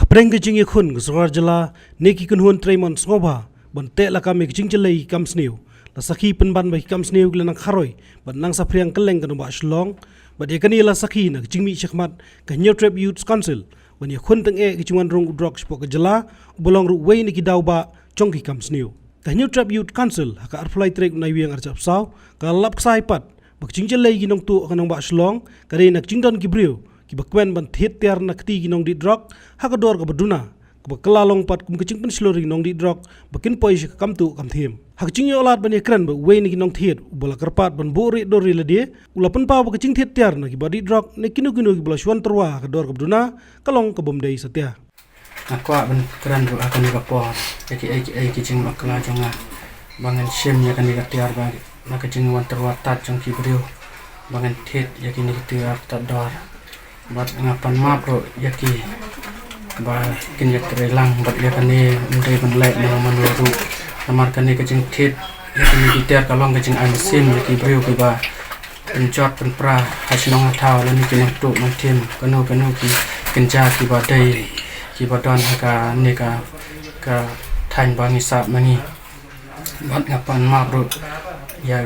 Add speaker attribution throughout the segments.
Speaker 1: Apreng kecing ikun kesuar jela neki kunhun Tremon Snoba bonte la kami kecing jelai kam snew la saki penban bagi kam snew gila nang kharoi ban nang sapriang keleng kan ba shlong ba de kani la saki na kecing mi chakmat ka new trap youth council ban ikun teng e kecing rong udrok spok jela bolong ru wei neki dau ba chong ki kam snew ka new trap youth council haka arfly trek nai wiang archap saw ka lap sai pat ba kecing jelai ginong tu kanang ba shlong ka re nak cingdon kibriu ki bakwen ban thiet tiar na kti ginong di drok hakador ka baduna ka baklalong pat kum kicing pen slori nong di drok bakin poish ka kamtu kam thiem hakcing yo lat ban ekran ba we ni ginong thiet bola karpat ban bori dori la die ulapan pa ba kicing thiet tiar na ki badi drok ne kinu kinu ki bola shwan terwa ka dor ka baduna kalong ka bomdei satya
Speaker 2: akwa ban kran ru akan ka por ai kicing makla jonga bangan shem ya kan ni tiar ba na kicing wan terwa tat jong ki brio bangan thiet ya kini tiar tat dor bat ngapan map ro yaki ba kin yak relang bat yakani mundai banlai na manuru namar kani kajing thit yakini gitar kalong kajing ansim yaki brio ki ba penjot penpra hasinong athaw lani kin tu nang thim kanu ki kenja ki ba dai ki ba don haka nika ka thain bangi sap mani bat ngapan map ro ya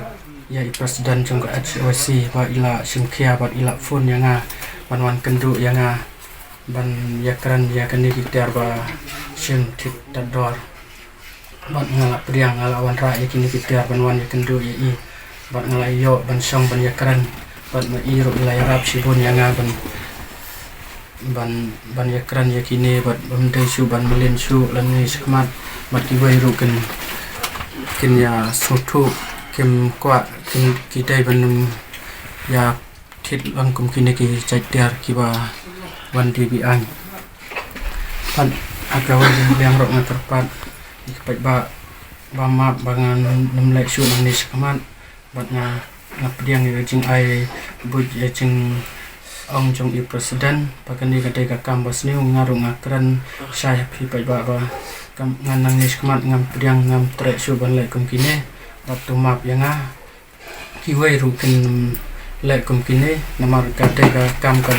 Speaker 2: presiden jong HOC ba ila simkhia bat ila phone yanga ban kendu yang ban yakran yakani gitar ba sim thit tador ban ngala priang ngala wan ra yakini gitar ban wan yakendu i ban ngala yo ban song ban yakran ban ma iro ila yarap sibun yang ban yakran yakini ban bamdai su ban melin su lani skmat mat ki wai ru kin ya sotu kim kwa kin kitai ban ya thit lang kum kini ki chaityar ki ba wan di bi an pan agawan yang rok ngaterpat ipat ba ma bangan nemlek su nang ni sekaman bat ngapdiang ni jing ai buj ya jing ong jong i presiden pakani kadai ka kambas ni ngaru ngakran sai pi pai ba kam nganang ni sekaman ngam pdiang ngam trek su ban lek kum kini batu map yang ki wai ru kin lek kum kini namar kate ka kam ka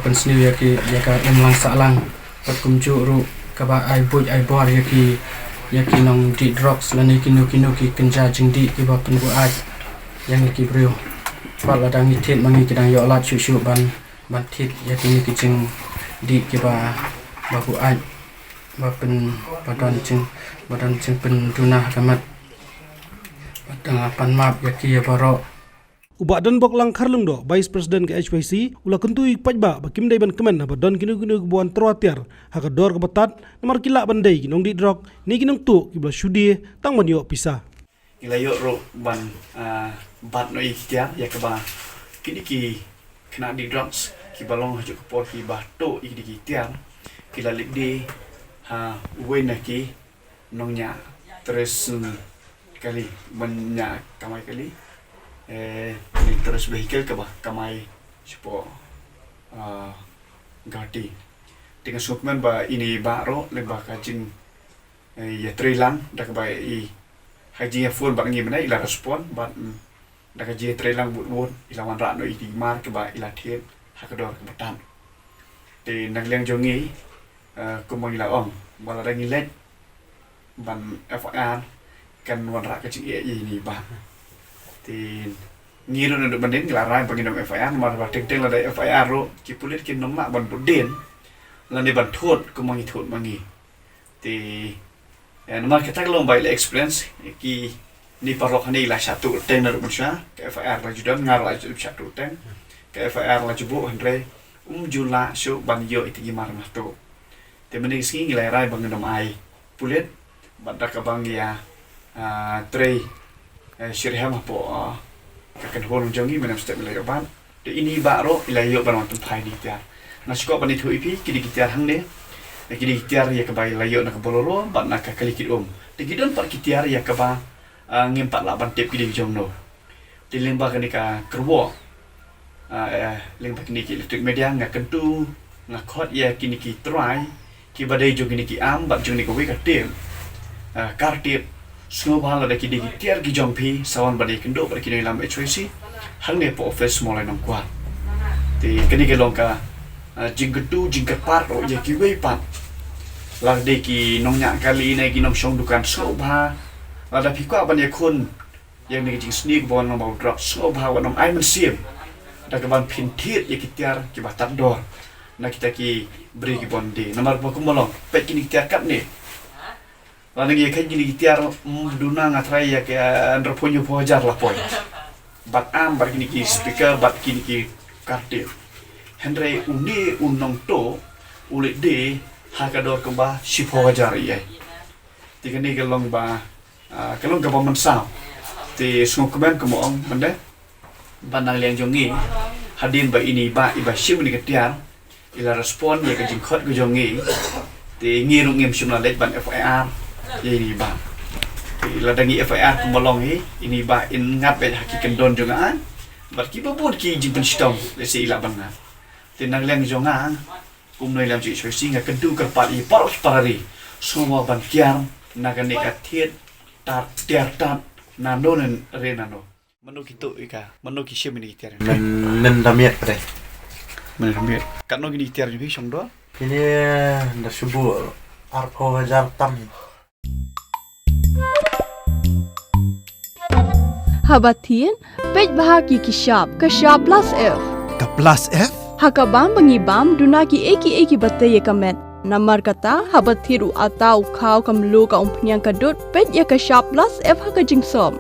Speaker 2: pensniu yaki yaka emlang salang pat kum ru ka ba ai buj ai bor yaki nong di drugs lani kinu ki kenja jingdi ki ba penbu ai yang ki brio pat ladang ni tit mangi kidang yo lat shu ban tit yaki ni kicing di ki ba bu ai ba pen badan cing pen dunah kamat padang pan map yaki ya baro
Speaker 1: ubak dan bok lang karlung do vice president ke HPC ula kentui pajba bakim dai ban kemen ba don kinu buan troatiar haka dor ke batat namar kila bandai kinong di drok ni kinong tu kibla shudi tang man yo pisa
Speaker 3: ila yo ro ban bat no ikhtiar ya ke ba kini ki kena di drugs ki balong hajuk ke por ki ba to i di ikhtiar kila lik di we na ki nongnya terus kali banyak kamai kali terus vehicle ke bah kamai sipo gati dengan sukmen ba ini baro leba kajin ya trailang dak ba i haji phone ba ngi mana ila respon ba dak haji trailang but ila wan ra no i mar ke ba ila thiet hakador ke batan te nang leng jongi kumong ila ong bala rangi lek ban FR kan wan ra kajin ini ba thì nghi rồi được vấn đến là rai bằng đồng FIR mà trên là đây FIR rồi chỉ pulit cái nấm mạ bằng bột đen là để bằng thuột cũng mang thuột mang nghỉ thì nó cái tác lông bài là experience cái ni parok này là satu tên là được một số cái FIR là juga ngar là juga satu tên cái FIR là juga andre jula số bằng yo itu gimana mas tu thì mình nghĩ là rai bằng đồng ai pulit bạn đã các bang ya tray syirham po kakan hon jongi menam step lay oban de ini baro ilayo ban wantum phai di tiar na siko ban itu ipi kidi tiar hang de kidi tiar ya kabai layo na bololo ban na kakali kid de gidon par tiar ya kaba ngimpat la ban tip kidi jomno de lemba kanika kerwo lemba kini ki electric media ngakentu ngakot ya kini ki try ki badai jo kini ki am ban jong ni ko we ka tem kartip Snowball ada kidi tiar ki jompi sawan badi kendo badi kini lam HOC hang ne po office molai nong kwa ti kini ke longka jing ketu jing kepat ro ya ki wei pat la de ki nong nya kali nei ki nong song dukan so bha la da phi kwa ban ye khun yang ni jing sneak bon nong bau drop so bha wa nong ai man sim da ka ban phin thit ye ki tiar ki ba tat dor na kita ki beri ki bon de nomor ba kumolong pe ki ni tiar kap ni la ni kha ki ni tiar duna ngatrai ya ke andro ponyo pojar la poi bat am bar ki ni ki speaker bat ki ni ki kartil Henry uni unong to ulit de hakador kemba sipo wajar iya. Tiga ni kelong ba kelong ka man sao. Ti sung kemen kemong mende banang liang jongi hadin ba ini ba iba sim ni ketiar ila respon ya ka jingkhot go jongi ti ngiru ngim sim la let ban FIR ya ini ba. Ti la dangi FIR kemolong ini ba in ngat be hakikan don jongaan. Bat ki ba bud ki jing penstong le si ila banga. Tinang liang jonga kumnoi lam chi choi singa kedu kerpat I paros parari semua ban kiar naga negatif tar tiar tat nanonen renano manu kitu ika manu ki sim ni tiar
Speaker 4: men damiet pre
Speaker 3: men hamir kan no ni tiar ni song do
Speaker 4: ini nda subuh arko hajar tam
Speaker 5: Habatin pej bahagi kishab kashab plus F
Speaker 6: Ka plus F?
Speaker 5: Hakabam bangibam dunaki eki batay kamet. Namar kata habathiru atau kau kamlu ka umpnyang kadut pet ya ka sharp plus F haka jingsom.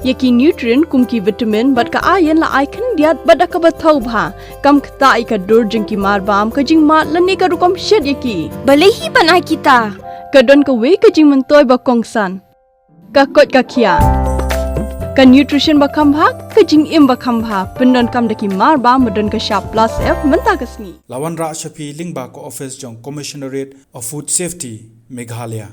Speaker 5: Yaki nutrient kumki vitamin bat ka ayan la icon diat bat ka bathau bha kam kta I ka dur jingki mar bam ka jing mat lani ka rukom shed yaki.
Speaker 7: Balehi banai kita.
Speaker 5: Kadon ka we ka jing mentoy ba kongsan. Ka kot ka kia. Ka nutrition ba kambha ka jing im ba kambha pendon kam daki mar ba modon ka sharp plus F menta ka sngi.
Speaker 6: Lawan Ra Shafi Lingba ko office jong Commissionerate of Food Safety Meghalaya.